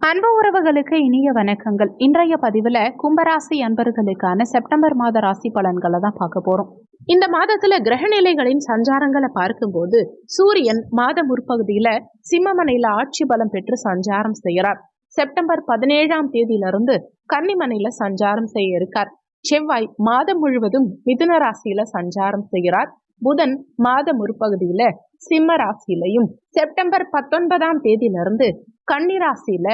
அன்பு உறவுகளுக்கு இனிய வணக்கங்கள். இன்றைய பதிவுல கும்பராசி அன்பர்களுக்கான செப்டம்பர் மாத ராசி பலன்களை தான் பார்க்க போறோம். இந்த மாதத்துல கிரகநிலைகளின் சஞ்சாரங்களை பார்க்கும்போது சூரியன் மாத முற்பகுதியில சிம்மமனையில ஆட்சி பலம் பெற்று சஞ்சாரம் செய்கிறார். செப்டம்பர் 17ஆம் தேதியிலிருந்து கன்னிமனையில சஞ்சாரம் செய்ய இருக்கார். செவ்வாய் மாதம் முழுவதும் மிதுன ராசியில சஞ்சாரம் செய்கிறார். புதன் மாத முற்பகுதியில சிம்ம ராசியிலையும் செப்டம்பர் 19ஆம் தேதியிலிருந்து கன்னி ராசியில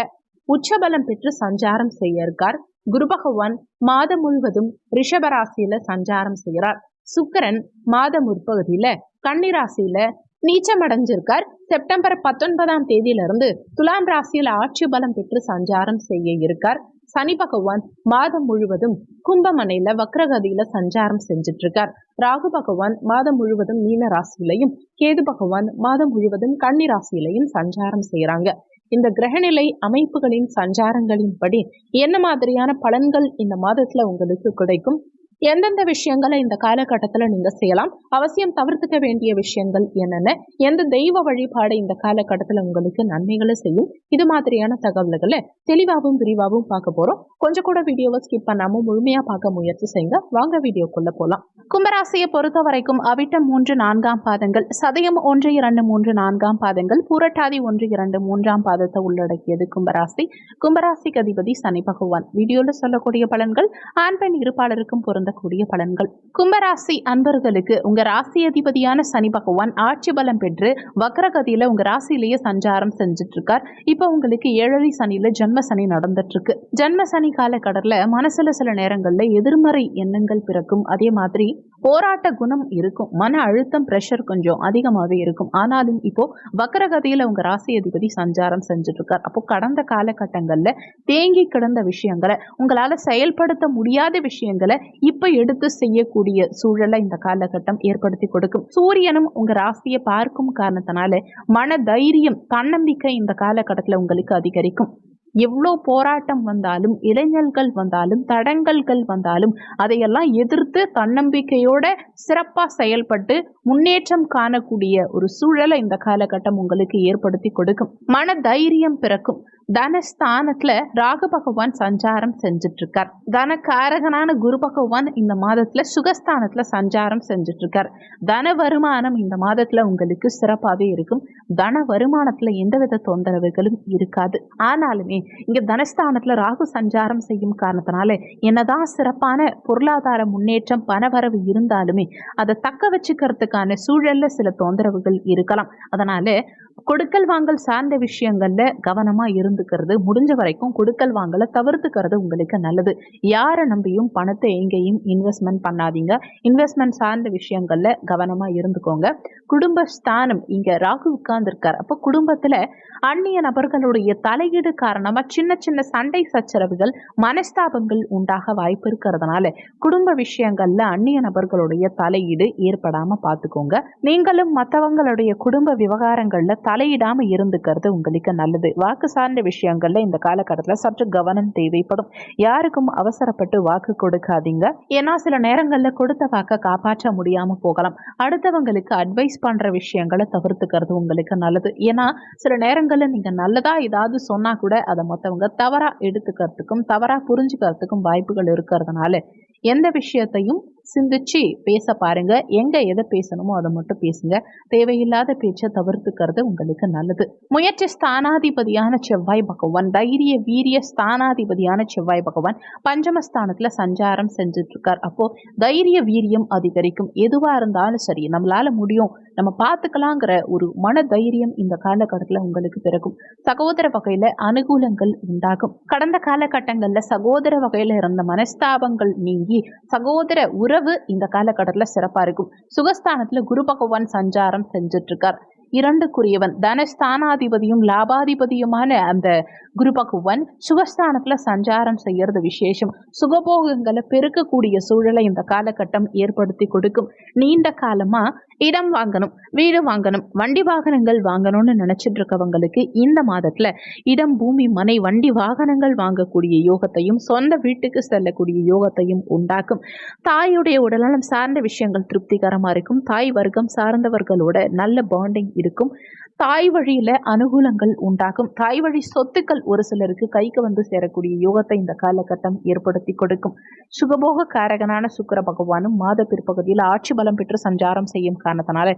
உச்சபலம் பெற்று சஞ்சாரம் செய்ய இருக்கார். குரு பகவான் மாதம் முழுவதும் ரிஷபராசியில சஞ்சாரம் செய்கிறார். சுக்கிரன் மாத முற்பகுதியில கன்னிராசியில நீச்சம் அடைஞ்சிருக்கார். செப்டம்பர் 19ஆம் தேதியிலிருந்து துலாம் ராசியில ஆட்சி பலம் பெற்று சஞ்சாரம் செய்ய இருக்கார். சனி பகவான் மாதம் முழுவதும் கும்பமனையில வக்ரகதியில சஞ்சாரம் செஞ்சிட்டு இருக்கார். ராகு பகவான் மாதம் முழுவதும் மீன ராசியிலையும் கேது பகவான் மாதம் முழுவதும் கன்னி ராசியிலையும் சஞ்சாரம் செய்யறாங்க. இந்த கிரகநிலை அமைப்புகளின் சஞ்சாரங்களின்படி என்ன மாதிரியான பலன்கள் இந்த மாதத்துல உங்களுக்கு கிடைக்கும், எந்தெந்த விஷயங்களை இந்த காலகட்டத்துல நீங்க செய்யலாம், அவசியம் தவிர்த்துக்க வேண்டிய விஷயங்கள் என்னென்ன, எந்த தெய்வ வழிபாடு இந்த காலகட்டத்துல உங்களுக்கு நன்மைகளை செய்யும், இது மாதிரியான தகவல்களை தெளிவாகவும் விரிவாகவும் பார்க்க போறோம். கொஞ்சம் கூட வீடியோவை ஸ்கிப் பண்ணாம முழுமையா பார்க்க முயற்சி செய்யுங்க. வாங்க வீடியோக்குள்ள போலாம். கும்பராசியை பொறுத்த வரைக்கும் அவிட்டம் 3, 4ஆம் பாதங்கள், சதயம் 1, 2, 3, 4ஆம் பாதங்கள், பூரட்டாதி 1, 2, 3ஆம் பாதத்தை உள்ளடக்கியது கும்பராசி. கும்பராசிக்கு அதிபதி சனி பகவான். வீடியோல சொல்லக்கூடிய பலன்கள் ஆண் பெண் இருப்பாளருக்கும் பொருந்தக்கூடிய பலன்கள். கும்பராசி அன்பர்களுக்கு உங்க ராசி அதிபதியான சனி பகவான் ஆட்சி பலம் பெற்று வக்ரகதியில உங்க ராசியிலேயே சஞ்சாரம் செஞ்சுட்டு இருக்கார். இப்ப உங்களுக்கு 7 சனியில ஜென்ம சனி நடந்துட்டு இருக்கு. ஜென்ம சனி காலகட்டத்துல மனசுல சில நேரங்கள்ல எதிர்மறை எண்ணங்கள் பிறக்கும். அதே மாதிரி போராட்ட குணம் இருக்கும். மன அழுத்தம், பிரஷர் கொஞ்சம் அதிகமாகவே இருக்கும். ஆனாலும் இப்போ வக்ரகதியில உங்க ராசி அதிபதி சஞ்சாரம் செஞ்சுட்டு இருக்கார். அப்போ கடந்த காலகட்டங்கள்ல தேங்கி கிடந்த விஷயங்களை, உங்களால செயல்படுத்த முடியாத விஷயங்களை இப்ப எடுத்து செய்யக்கூடிய சூழலை இந்த காலகட்டம் ஏற்படுத்தி கொடுக்கும். சூரியனும் உங்க ராசியை பார்க்கும் காரணத்தினால மன தைரியம், தன்னம்பிக்கை இந்த காலகட்டத்துல உங்களுக்கு அதிகரிக்கும். எவ்வளோ போராட்டம் வந்தாலும், இளைஞர்கள் வந்தாலும், தடங்கல்கள் வந்தாலும் அதையெல்லாம் எதிர்த்து தன்னம்பிக்கையோட சிறப்பா செயல்பட்டு முன்னேற்றம் காணக்கூடிய ஒரு சூழலை இந்த காலகட்டம் உங்களுக்கு ஏற்படுத்தி கொடுக்கும். மன தைரியம் பிறக்கும். தனஸ்தானத்துல ராகு பகவான் சஞ்சாரம் செஞ்சுட்டு இருக்கார். தனக்காரகனான குரு பகவான் இந்த மாதத்துல சுகஸ்தானத்துல சஞ்சாரம் செஞ்சுட்டு இருக்கார். தன வருமானம் இந்த மாதத்துல உங்களுக்கு சிறப்பாவே இருக்கும். தன வருமானத்துல எந்தவித தொந்தரவுகளும் இருக்காது. ஆனாலுமே இங்க தனஸ்தானத்துல ராகு சஞ்சாரம் செய்யும் காரணத்தினால என்னதான் சிறப்பான பொருளாதார முன்னேற்றம், பணவரவு இருந்தாலுமே அதை தக்க வச்சுக்கிறதுக்கான சூழல்ல சில தொந்தரவுகள் இருக்கலாம். அதனால கொடுக்கல் வாங்கல் சார்ந்த விஷயங்கள்ல கவனமா இருந்துக்கிறது, முடிஞ்ச வரைக்கும் கொடுக்கல் வாங்கலை தவிர்த்துக்கிறது உங்களுக்கு நல்லது. யாரை நம்பியும் பணத்தை எங்கேயும் இன்வெஸ்ட்மெண்ட் பண்ணாதீங்க. இன்வெஸ்ட்மெண்ட் சார்ந்த விஷயங்கள்ல கவனமா இருந்துக்கோங்க. குடும்ப ஸ்தானம் இங்க ராகு உட்கார்ந்துருக்கார். அப்போ குடும்பத்துல அந்நிய நபர்களுடைய தலையீடு காரணமா சின்ன சின்ன சண்டை சச்சரவுகள், மனஸ்தாபங்கள் உண்டாக வாய்ப்பு இருக்கிறதுனால குடும்ப விஷயங்கள்ல அந்நிய நபர்களுடைய தலையீடு ஏற்படாம பார்த்துக்கோங்க. நீங்களும் மற்றவங்களுடைய குடும்ப விவகாரங்கள்ல தலையிடாம இருந்துக்கிறது உங்களுக்கு நல்லது. வாக்கு சார்ந்த விஷயங்கள்ல இந்த காலகட்டத்துல சற்று கவனம் தேவைப்படும். யாருக்கும் அவசரப்பட்டு வாக்கு கொடுக்காதீங்க. ஏன்னா சில நேரங்கள்ல கொடுத்த வாக்க காப்பாற்ற முடியாம போகலாம். அடுத்தவங்களுக்கு அட்வைஸ் பண்ற விஷயங்களை தவிர்த்துக்கிறது உங்களுக்கு நல்லது. ஏன்னா சில நேரங்கள்ல நீங்க நல்லதா ஏதாவது சொன்னா கூட அதை மற்றவங்க தவறா எடுத்துக்கிறதுக்கும் தவறா புரிஞ்சுக்கிறதுக்கும் வாய்ப்புகள் இருக்கிறதுனால எந்த விஷயத்தையும் சிந்திச்சு பேச பாருங்க. எங்க எதை பேசணுமோ அதை மட்டும் பேசுங்க. தேவையில்லாத பேச்சை தவிர்த்துக்கிறது உங்களுக்கு நல்லது. முயற்சி ஸ்தானாதிபதியான செவ்வாய் பகவான், தைரிய வீரிய ஸ்தானாதிபதியான செவ்வாய் பகவான் பஞ்சமஸ்தானத்துல சஞ்சாரம் செஞ்சுட்டு இருக்கார். அப்போ தைரிய வீரியம் அதிகரிக்கும். எதுவா இருந்தாலும் சரி, நம்மளால முடியும், நம்ம பார்த்துக்கலாங்கிற ஒரு மன தைரியம் இந்த காலகட்டத்துல உங்களுக்கு பிறக்கும். சகோதர வகையில அனுகூலங்கள் உண்டாகும். கடந்த காலகட்டங்கள்ல சகோதர வகையில இருந்த மனஸ்தாபங்கள் நீங்கி சகோதர உறவு இந்த காலகட்டத்துல சிறப்பா இருக்கும். சுகஸ்தானத்துல குரு பகவான் சஞ்சாரம் செஞ்சுட்டு இருக்கார். 2க்குரியவன், தனஸ்தானாதிபதியும் லாபாதிபதியுமான அந்த குரு பகவான் சுகஸ்தானத்துல சஞ்சாரம் செய்யறது விசேஷம். சுகபோகங்களை பெருக்கக்கூடிய சூழலை இந்த காலகட்டம் ஏற்படுத்தி கொடுக்கும். நீண்ட காலமா இடம் வாங்கணும், வீடு வாங்கணும், வண்டி வாகனங்கள் வாங்கணும்னு நினைச்சிட்டு இருக்கவங்களுக்கு இந்த மாதத்துல இடம், பூமி, மனை, வண்டி வாகனங்கள் வாங்கக்கூடிய யோகத்தையும் சொந்த வீட்டுக்கு செல்லக்கூடிய யோகத்தையும் உண்டாக்கும். தாயுடைய உடல்நலம் சார்ந்த விஷயங்கள் திருப்திகரமா இருக்கும். தாய் வர்க்கம் சார்ந்தவர்களோட நல்ல பாண்டிங் இருக்கும். தாய் வழியில அனுகூலங்கள் உண்டாகும். தாய் வழி சொத்துக்கள் ஒரு சிலருக்கு கைக்கு வந்து சேரக்கூடிய யோகத்தை இந்த காலகட்டம் ஏற்படுத்தி கொடுக்கும். சுகபோக காரகனான சுக்கிர பகவானும் மாத பிற்பகுதியில் ஆட்சி பலம் பெற்று சஞ்சாரம் செய்யும் காரணத்தினால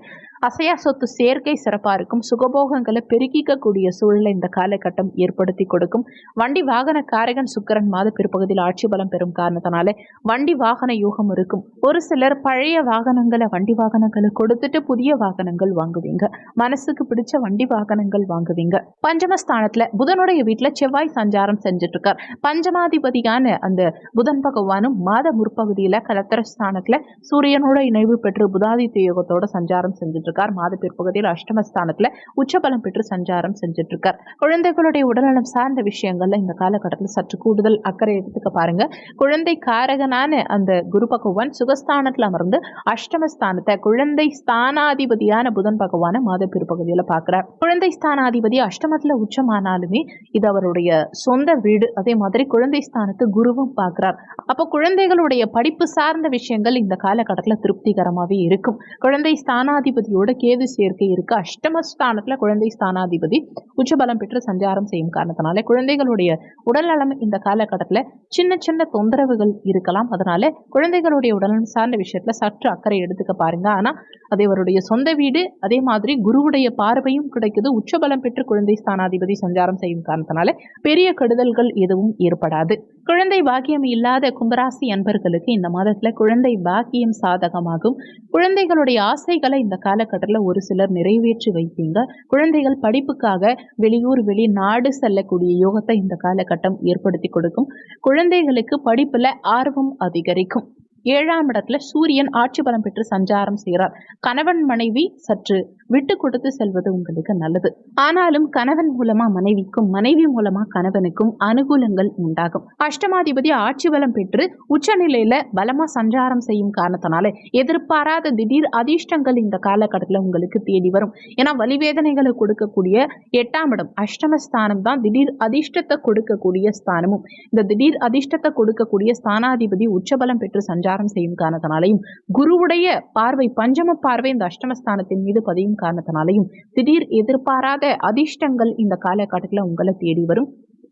அசையா சொத்து சேர்க்கை சிறப்பா இருக்கும். சுகபோகங்களை பெருக்கிக்கக்கூடிய சூழலை இந்த காலகட்டம் ஏற்படுத்தி கொடுக்கும். வண்டி வாகன காரகன் சுக்கிரன் மாத பிற்பகுதியில் ஆட்சி பலம் பெறும் காரணத்தினால வண்டி வாகன யோகம் இருக்கும். ஒரு சிலர் பழைய வாகனங்களை வண்டி வாகனங்களை கொடுத்துட்டு புதிய வாகனங்கள் வாங்குவீங்க. மனசுக்கு பிடிச்ச வண்டி வாகனங்கள் வாங்குவீங்க. பஞ்சமஸ்தானத்துல புதனுடைய வீட்டுல செவ்வாய் சஞ்சாரம் செஞ்சுட்டு இருக்கார். பஞ்சமாதிபதியான அந்த புதன் பகவானும் மாத முற்பகுதியில கலத்திரஸ்தானத்துல சூரியனோட இணைவு பெற்று புதாதித்ய யோகத்தோட சஞ்சாரம் செஞ்சுட்டு இருக்கார். மாத பிற்பகுதியில் அஷ்டமஸ்தானத்துல உச்சபலம் பெற்று சஞ்சாரம் செஞ்சுட்டு இருக்கார். குழந்தைகளுடைய உடல்நலம் சார்ந்த விஷயங்கள்ல இந்த காலகட்டத்தில் சற்று கூடுதல் அக்கறை எடுத்துக்க பாருங்க. குழந்தை காரகனான அந்த குரு பகவான் சுகஸ்தானத்துல அமர்ந்து அஷ்டமஸ்தானத்தை குழந்தை ஸ்தானாதிபதியான புதன் பகவான மாத பிற்பகுதியில பார்க்கிறார். குழந்தை ஸ்தானாதிபதி அஷ்டமத்துல உச்சமானாலுமே இது அவருடைய சொந்த வீடு. அதே மாதிரி குழந்தை ஸ்தானத்து குருவும் பார்க்கிறார். அப்போ குழந்தைகளுடைய படிப்பு சார்ந்த விஷயங்கள் இந்த காலகட்டத்தில் திருப்திகரமாவே இருக்கும். குழந்தை ஸ்தானாதிபதியோட கேது சேர்க்கை இருக்கு. அஷ்டமஸ்தானத்துல குழந்தை ஸ்தானாதிபதி உச்சபலம் பெற்று சஞ்சாரம் செய்யும் காரணத்தினால குழந்தைகளுடைய உடல்நலம் இந்த காலகட்டத்தில் சின்ன சின்ன தொந்தரவுகள் இருக்கலாம். அதனால குழந்தைகளுடைய உடல்நலம் சார்ந்த விஷயத்துல சற்று அக்கறை எடுத்துக்க பாருங்க. ஆனா அது அவருடைய சொந்த வீடு. அதே மாதிரி குருவுடைய பார்வையும் கிடைக்குது. உச்சபலம் பெற்று குழந்தை ஸ்தானாதிபதி சஞ்சாரம் செய்யும் காரணத்தினால பெரிய கெடுதல்கள் எதுவும் ஏற்படாது. குழந்தை பாக்கியம் இல்லாத கும்பராசி அன்பர்களுக்கு இந்த மாதத்துல குழந்தை பாக்கியம் சாதகமாகும். குழந்தைகளுடைய ஆசைகளை இந்த காலகட்டத்தில் ஒரு சிலர் நிறைவேற்றி வைப்பீங்க. குழந்தைகள் படிப்புக்காக வெளியூர் வெளிநாடு செல்லக்கூடிய யோகத்தை இந்த காலகட்டம் ஏற்படுத்தி கொடுக்கும். குழந்தைகளுக்கு படிப்புல ஆர்வம் அதிகரிக்கும். 7ஆம் இடத்துல சூரியன் ஆட்சி பலம் பெற்று சஞ்சாரம் செய்கிறார். கணவன் மனைவி சற்று விட்டு கொடுத்து செல்வது உங்களுக்கு நல்லது. ஆனாலும் கணவன் மூலமா மனைவிக்கும் மனைவி மூலமா கணவனுக்கும் அனுகூலங்கள் உண்டாகும். அஷ்டமாதிபதி ஆட்சி பலம் பெற்று உச்சநிலையில பலமா சஞ்சாரம் செய்யும் காரணத்தினால எதிர்பாராத திடீர் அதிர்ஷ்டங்கள் இந்த காலகட்டத்தில் உங்களுக்கு தேடி வரும். ஏன்னா வலிவேதனைகளை கொடுக்கக்கூடிய 8ஆம் இடம் அஷ்டமஸ்தானம் தான் திடீர் அதிர்ஷ்டத்தை கொடுக்கக்கூடிய ஸ்தானமும். இந்த திடீர் அதிர்ஷ்டத்தை கொடுக்கக்கூடிய ஸ்தானாதிபதி உச்சபலம் பெற்று சஞ்சாரம் செய்யும் காரணத்தினாலையும் குருவுடைய பார்வை பஞ்சம பார்வை இந்த அஷ்டமஸ்தானத்தின் மீது பதியும் காரணத்தினாலையும் திடீர் எதிர்பாராத அதிர்ஷ்டங்கள் இந்த காலகட்டத்தில் உங்களை தேடி வரும்.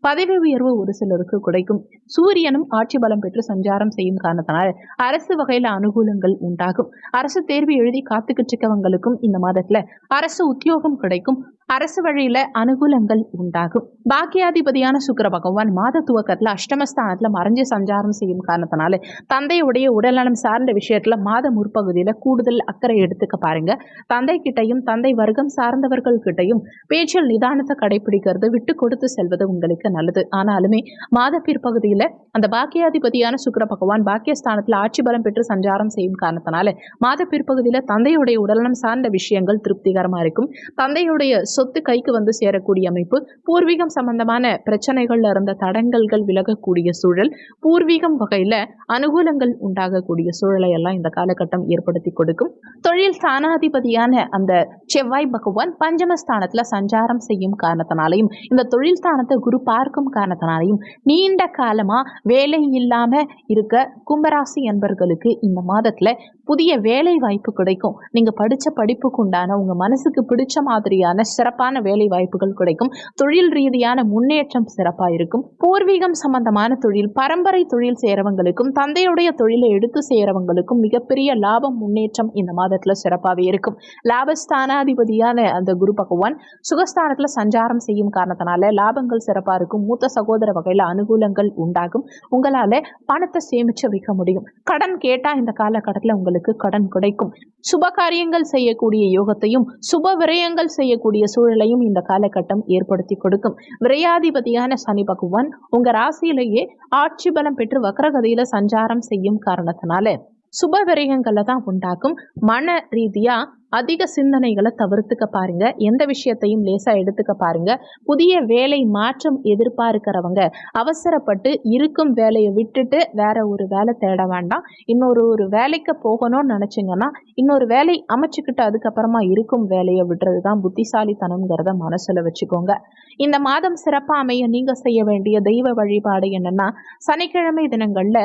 பதவி உயர்வு ஒரு சிலருக்கு கிடைக்கும். சூரியனும் ஆட்சி பலம் பெற்று சஞ்சாரம் செய்யும் காரணத்தினால் அரசு வகையில அனுகூலங்கள் உண்டாகும். அரசு தேர்வு எழுதி காத்துக்கிட்டு இருக்கவங்களுக்கும் இந்த மாதத்துல அரசு உத்தியோகம் கிடைக்கும். அரசு வழியில அனுகூலங்கள் உண்டாகும். பாக்கியாதிபதியான சுக்கிர பகவான் மாத துவக்கத்துல அஷ்டமஸ்தானத்துல மறைஞ்சு சஞ்சாரம் செய்யும் காரணத்தினால தந்தையுடைய உடல்நலம் சார்ந்த விஷயத்துல மாத முற்பகுதியில கூடுதல் அக்கறை எடுத்துக்க பாருங்க. தந்தை கிட்டையும் தந்தை வர்க்கம் சார்ந்தவர்கள் கிட்டையும் பேச்சில் நிதானத்தை கடைபிடிக்கிறது, விட்டு கொடுத்து செல்வது உங்களுக்கு நல்லது. ஆனாலுமே மாத பிற்பகுதியில அந்த பாக்கியாதிபதியான சுக்கிர பகவான் பாக்கியஸ்தானத்துல ஆட்சி பலம் பெற்று சஞ்சாரம் செய்யும் காரணத்தினால மாத பிற்பகுதியில தந்தையுடைய உடல்நலம் சார்ந்த விஷயங்கள் திருப்திகரமா இருக்கும். தந்தையுடைய சொத்து கைக்கு வந்து சேரக்கூடிய அமைப்பு, பூர்வீகம் சம்பந்தமான பிரச்சனைகள்ல இருந்த தடங்கல்கள் விலகக்கூடிய சூழல், பூர்வீகம் வகையில அனுகூலங்கள் உண்டாகக்கூடிய சூழலை எல்லாம் இந்த காலகட்டம் ஏற்படுத்தி கொடுக்கும். தொழில் ஸ்தானாதிபதியான அந்த செவ்வாய் பகவான் பஞ்சமஸ்தானத்துல சஞ்சாரம் செய்யும் காரணத்தினாலையும் இந்த தொழில் ஸ்தானத்தை குரு பார்க்கும் காரணத்தினாலையும் நீண்ட காலமா வேலை இல்லாம இருக்க கும்பராசி என்பர்களுக்கு இந்த மாதத்துல புதிய வேலை வாய்ப்பு கிடைக்கும். நீங்க படிச்ச படிப்புக்கு உண்டான உங்க மனசுக்கு பிடிச்ச மாதிரியான சிறப்பான வேலை வாய்ப்புகள் கிடைக்கும். தொழில் ரீதியான முன்னேற்றம் சிறப்பா இருக்கும். பூர்வீகம் சம்பந்தமான தொழில், பரம்பரை தொழில் செய்யறவங்களுக்கும் தந்தையுடைய தொழிலை எடுத்து செய்யறவங்களுக்கும் மிகப்பெரிய லாபம் முன்னேற்றம் இந்த மாதத்துல சிறப்பாகவே இருக்கும். லாபஸ்தானாதிபதியான அந்த குரு பகவான் சுகஸ்தானத்துல சஞ்சாரம் செய்யும் காரணத்தினால லாபங்கள் சிறப்பா இருக்கும். மூத்த சகோதர வகையில அனுகூலங்கள் உண்டாகும். உங்களால பணத்தை சேமிச்சு வைக்க முடியும். கடன் கேட்டா இந்த காலகட்டத்தில் உங்களுக்கு கடன் கிடைக்கும். சுப காரியங்கள் செய்யக்கூடிய யோகத்தையும் சுப விரயங்கள் செய்யக்கூடிய சூழலையும் இந்த காலகட்டம் ஏற்படுத்தி கொடுக்கும். விரையாதிபதியான சனி பகவான் உங்க ராசியிலேயே ஆட்சி பலம் பெற்று வக்ரகதியில சஞ்சாரம் செய்யும் காரணத்தினால சுப விரயங்களை தான் உண்டாக்கும். மன ரீதியா அதிக சிந்தனைகளை தவிர்த்துக்க பாருங்க. எந்த விஷயத்தையும் லேசா எடுத்துக்க பாருங்க. புதிய வேலை மாற்றம் எதிர்பார்க்கிறவங்க அவசரப்பட்டு இருக்கும் வேலையை விட்டுட்டு வேற ஒரு வேலை தேட வேண்டாம். இன்னொரு வேலைக்கு போகணும்னு நினைச்சீங்கன்னா இன்னொரு வேலை அமைச்சுக்கிட்டு அதுக்கப்புறமா இருக்கும் வேலையை விடுறதுதான் புத்திசாலித்தனம்ங்கிறத மனசுல வச்சுக்கோங்க. இந்த மாதம் சிறப்பா அமைய நீங்க செய்ய வேண்டிய தெய்வ வழிபாடு என்னன்னா, சனிக்கிழமை தினங்கள்ல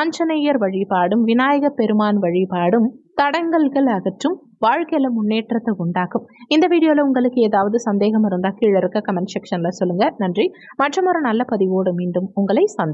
ஆஞ்சநேயர் வழிபாடும் விநாயகர் பெருமான் வழிபாடும் தடங்கல்கள் அகற்றும் வாழ்க்கையில முன்னேற்றத்தை உண்டாக்கும். இந்த வீடியோல உங்களுக்கு ஏதாவது சந்தேகம் இருந்தா கீழே இருக்க கமெண்ட் செக்ஷன்ல சொல்லுங்க. நன்றி. மற்றும் ஒரு நல்ல பதிவோடு மீண்டும் உங்களை சந்திக்கிறேன்.